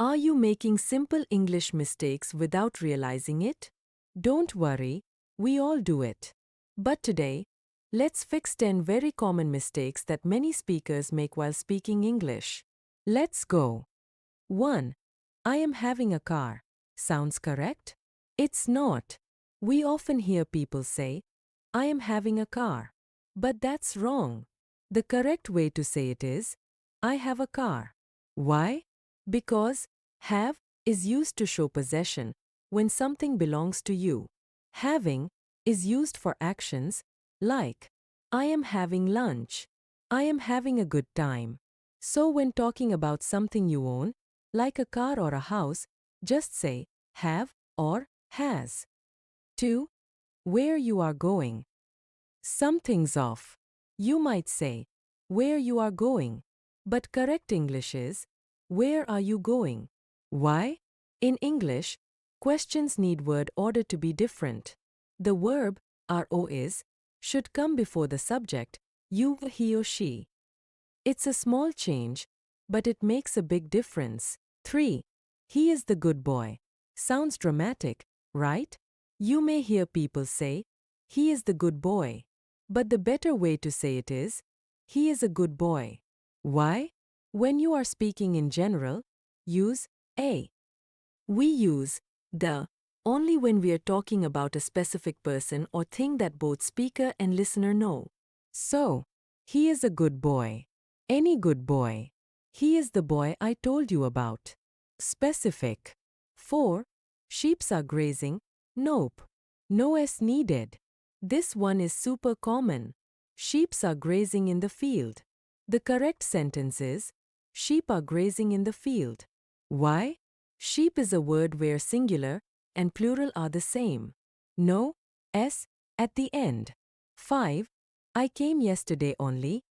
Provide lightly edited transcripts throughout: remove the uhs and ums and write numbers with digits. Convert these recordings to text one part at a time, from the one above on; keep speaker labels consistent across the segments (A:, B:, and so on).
A: Are you making simple English mistakes without realizing it? Don't worry, we all do it. But today, let's fix 10 very common mistakes that many speakers make while speaking English. Let's go. 1. I am having a car. Sounds correct? It's not. We often hear people say, I am having a car. But that's wrong. The correct way to say it is, I have a car. Why? Because have is used to show possession when something belongs to you. Having is used for actions like, I am having lunch. I am having a good time. So when talking about something you own, like a car or a house, just say have or has. 2. Where you are going. Something's off. You might say, where you are going. But correct English is, where are you going? Why? In English, questions need word order to be different. The verb, ro is, should come before the subject, you, he or she. It's a small change, but it makes a big difference. 3. He is the good boy. Sounds dramatic, right? You may hear people say, he is the good boy. But the better way to say it is, he is a good boy. Why? When you are speaking in general, use a. We use the only when we are talking about a specific person or thing that both speaker and listener know. So, he is a good boy. Any good boy. He is the boy I told you about. Specific. 4. Sheeps are grazing. Nope. No S needed. This one is super common. Sheeps are grazing in the field. The correct sentence is, sheep are grazing in the field. Why? Sheep is a word where singular and plural are the same. No S at the end. 5. I came yesterday only.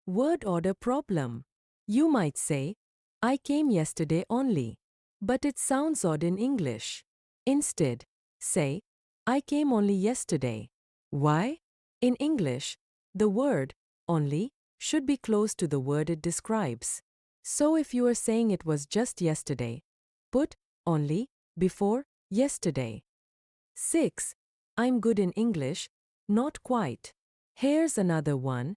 A: Word order problem. You might say, I came yesterday only. But it sounds odd in English. Instead, say, I came only yesterday. Why? In English, the word only should be close to the word it describes. So if you are saying it was just yesterday, put only before yesterday. 6. I'm good in English. Not quite. Here's another one.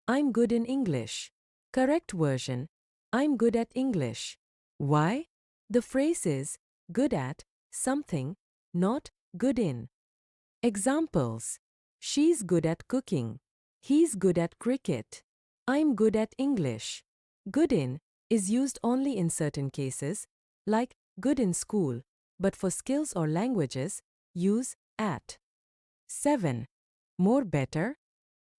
A: I'm good in English. Correct version. I'm good at English. Why? The phrase is good at something, not good in. Examples. She's good at cooking. He's good at cricket. I'm good at English. Good in is used only in certain cases, like good in school, but for skills or languages, use at. 7. More better?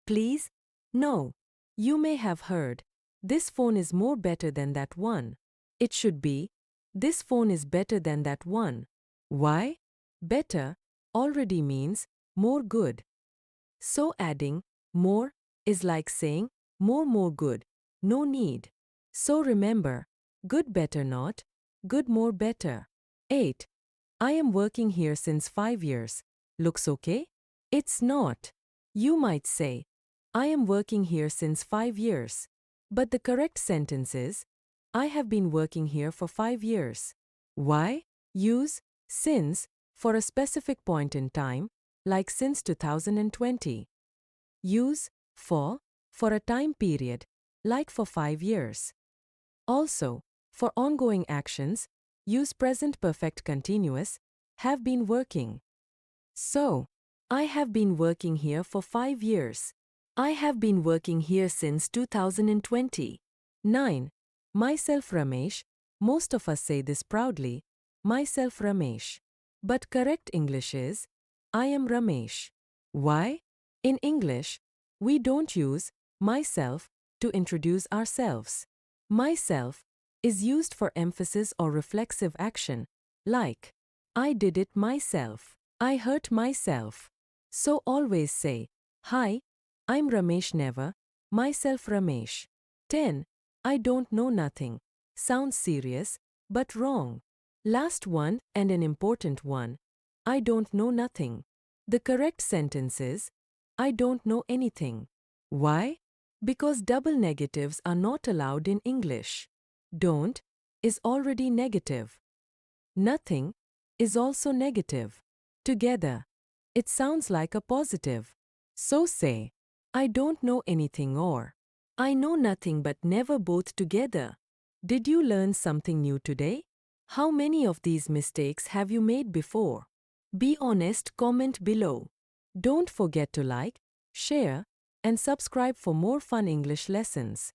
A: Please? No. You may have heard, this phone is more better than that one. It should be, this phone is better than that one. Why? Better already means more good. So adding more is like saying more good, no need. So remember, good better not, good more better. 8. I am working here since 5 years. Looks okay? It's not. You might say, I am working here since 5 years. But the correct sentence is, I have been working here for 5 years. Why? Use since for a specific point in time, like since 2020. Use for a time period, like for 5 years. Also, for ongoing actions, use present perfect continuous, have been working. So, I have been working here for 5 years. I have been working here since 2020. 9. Myself Ramesh. Most of us say this proudly, myself Ramesh. But correct English is, I am Ramesh. Why? In English, we don't use myself to introduce ourselves. Myself is used for emphasis or reflexive action, like, I did it myself. I hurt myself. So always say, hi, I'm Ramesh never, myself Ramesh. 10. I don't know nothing. Sounds serious, but wrong. Last one and an important one. I don't know nothing. The correct sentence is, I don't know anything. Why? Because double negatives are not allowed in English. Don't is already negative. Nothing is also negative. Together, it sounds like a positive. So say, I don't know anything or I know nothing, but never both together. Did you learn something new today? How many of these mistakes have you made before? Be honest, comment below. Don't forget to like, share, and subscribe for more fun English lessons.